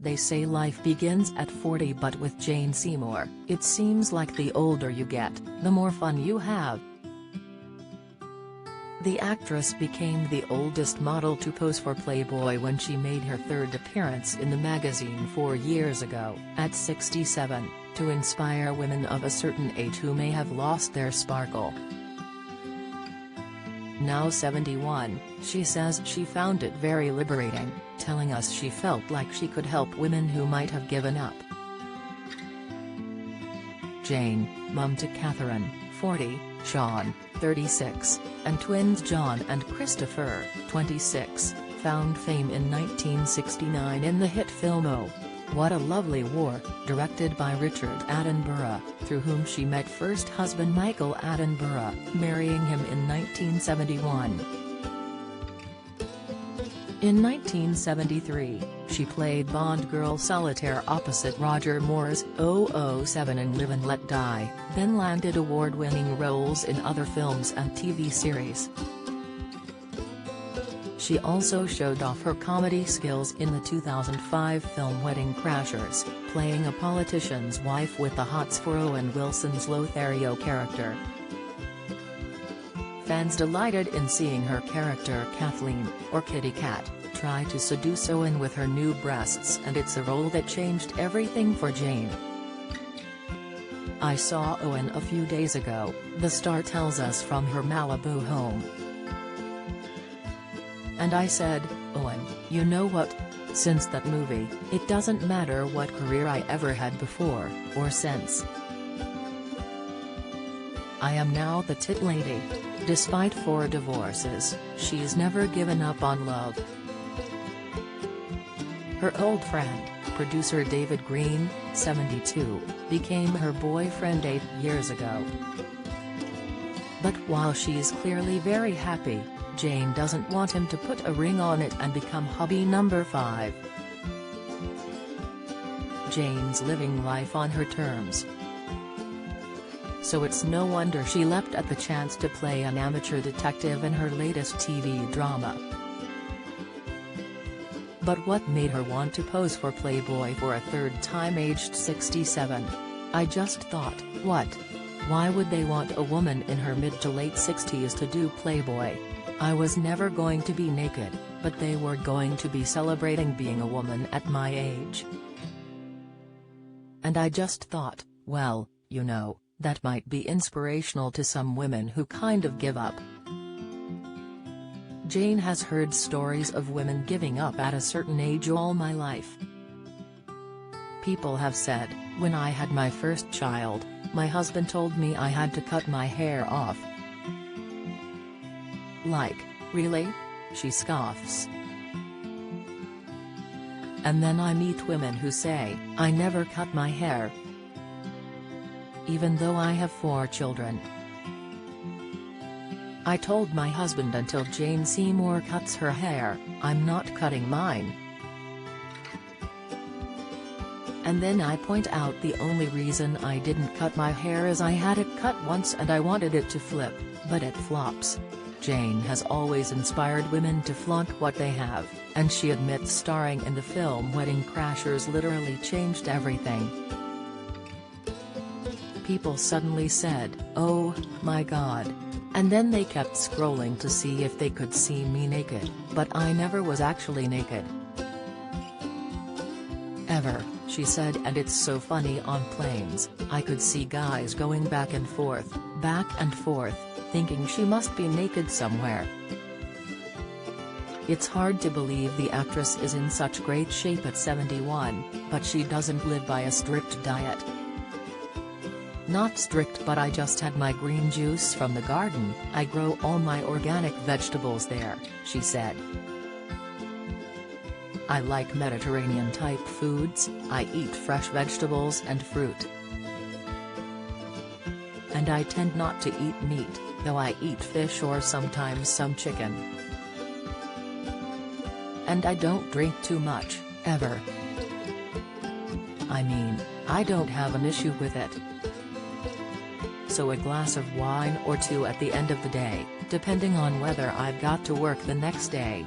They say life begins at 40, but with Jane Seymour, it seems like the older you get, the more fun you have. The actress became the oldest model to pose for Playboy when she made her third appearance in the magazine 4 years ago, at 67, to inspire women of a certain age who may have lost their sparkle. Now 71, she says she found it very liberating, telling us she felt like she could help women who might have given up. Jane, mum to Catherine, 40, Sean, 36, and twins John and Christopher, 26, found fame in 1969 in the hit film Oh, What a Lovely War, directed by Richard Attenborough, through whom she met first husband Michael Attenborough, marrying him in 1971. In 1973, she played Bond girl Solitaire opposite Roger Moore's 007 in Live and Let Die, then landed award-winning roles in other films and TV series. She also showed off her comedy skills in the 2005 film Wedding Crashers, playing a politician's wife with the hots for Owen Wilson's Lothario character. Fans delighted in seeing her character Kathleen, or Kitty Cat, try to seduce Owen with her new breasts, and it's a role that changed everything for Jane. "I saw Owen a few days ago," the star tells us from her Malibu home. "And I said, Owen, you know what? Since that movie, it doesn't matter what career I ever had before, or since. I am now the tit lady. Despite 4 divorces, she's never given up on love." Her old friend, producer David Green, 72, became her boyfriend 8 years ago. But while she's clearly very happy, Jane doesn't want him to put a ring on it and become hubby number 5. Jane's living life on her terms. So it's no wonder she leapt at the chance to play an amateur detective in her latest TV drama. But what made her want to pose for Playboy for a third time aged 67? "I just thought, why would they want a woman in her mid to late 60s to do Playboy? I was never going to be naked, but they were going to be celebrating being a woman at my age. And I just thought, well, you know, that might be inspirational to some women who kind of give up." Jane has heard stories of women giving up at a certain age all my life. "People have said, when I had my first child, my husband told me I had to cut my hair off." Like, really? She scoffs. "And then I meet women who say, I never cut my hair, even though I have 4 children. I told my husband until Jane Seymour cuts her hair, I'm not cutting mine. And then I point out the only reason I didn't cut my hair is I had it cut once and I wanted it to flip, but it flops." Jane has always inspired women to flaunt what they have, and she admits starring in the film Wedding Crashers literally changed everything. "People suddenly said, oh, my God. And then they kept scrolling to see if they could see me naked, but I never was actually naked. Ever," she said, "and it's so funny on planes, I could see guys going back and forth, thinking she must be naked somewhere." It's hard to believe the actress is in such great shape at 71, but she doesn't live by a strict diet. "Not strict, but I just had my green juice from the garden, I grow all my organic vegetables there," she said. "I like Mediterranean-type foods, I eat fresh vegetables and fruit. And I tend not to eat meat, though I eat fish or sometimes some chicken. And I don't drink too much, ever. I mean, I don't have an issue with it. So a glass of wine or 2 at the end of the day, depending on whether I've got to work the next day."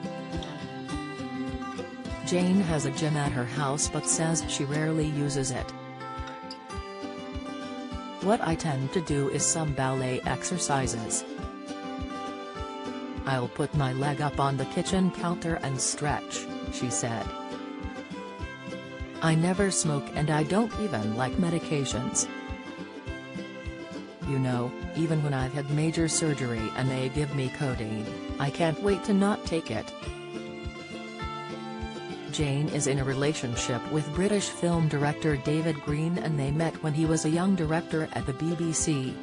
Jane has a gym at her house but says she rarely uses it. What I tend to do is some ballet exercises. I'll put my leg up on the kitchen counter and stretch, she said. I never smoke and I don't even like medications. You know, even when I've had major surgery and they give me codeine, I can't wait to not take it. Jane is in a relationship with British film director David Green, and they met when he was a young director at the BBC.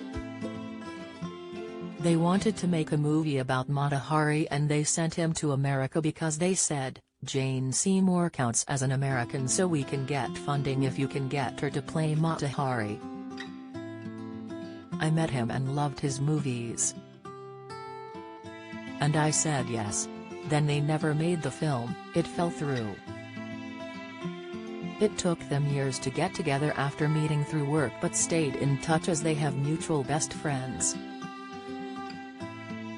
They wanted to make a movie about Mata Hari and they sent him to America because they said, Jane Seymour counts as an American, so we can get funding if you can get her to play Mata Hari. I met him and loved his movies. And I said yes. Then they never made the film, it fell through. It took them years to get together after meeting through work but stayed in touch as they have mutual best friends.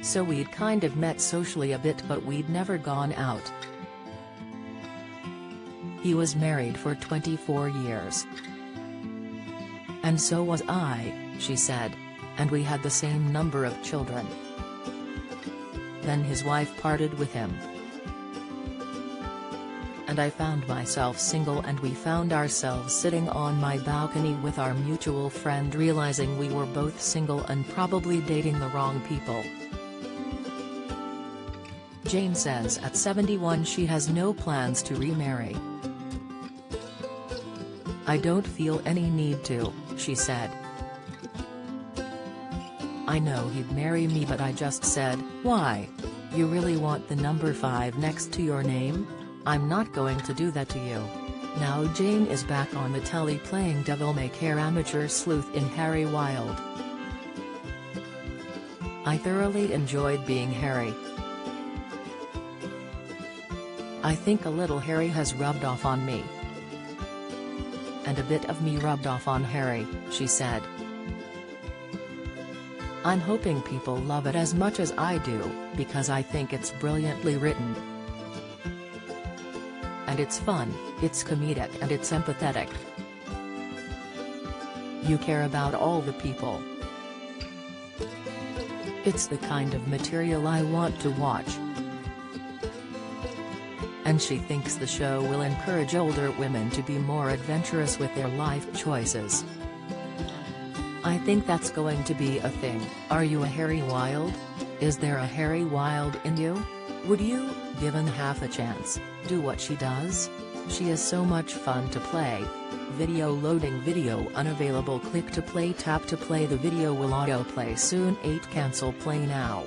So we'd kind of met socially a bit but we'd never gone out. He was married for 24 years. And so was I, she said, and we had the same number of children. Then his wife parted with him. And I found myself single and we found ourselves sitting on my balcony with our mutual friend realizing we were both single and probably dating the wrong people. Jane says at 71 she has no plans to remarry. I don't feel any need to, she said. I know he'd marry me but I just said, why? You really want the number 5 next to your name? I'm not going to do that to you. Now Jane is back on the telly playing devil-may-care amateur sleuth in Harry Wild. I thoroughly enjoyed being Harry. I think a little Harry has rubbed off on me. And a bit of me rubbed off on Harry, she said. I'm hoping people love it as much as I do, because I think it's brilliantly written. And it's fun, it's comedic and it's empathetic. You care about all the people. It's the kind of material I want to watch. And she thinks the show will encourage older women to be more adventurous with their life choices. I think that's going to be a thing. Are you a Harry Wild? Is there a Harry Wild in you? Would you, given half a chance, do what she does? She is so much fun to play. Video loading. Video unavailable. Click to play. Tap to play. The video will autoplay soon. 8 Cancel play now.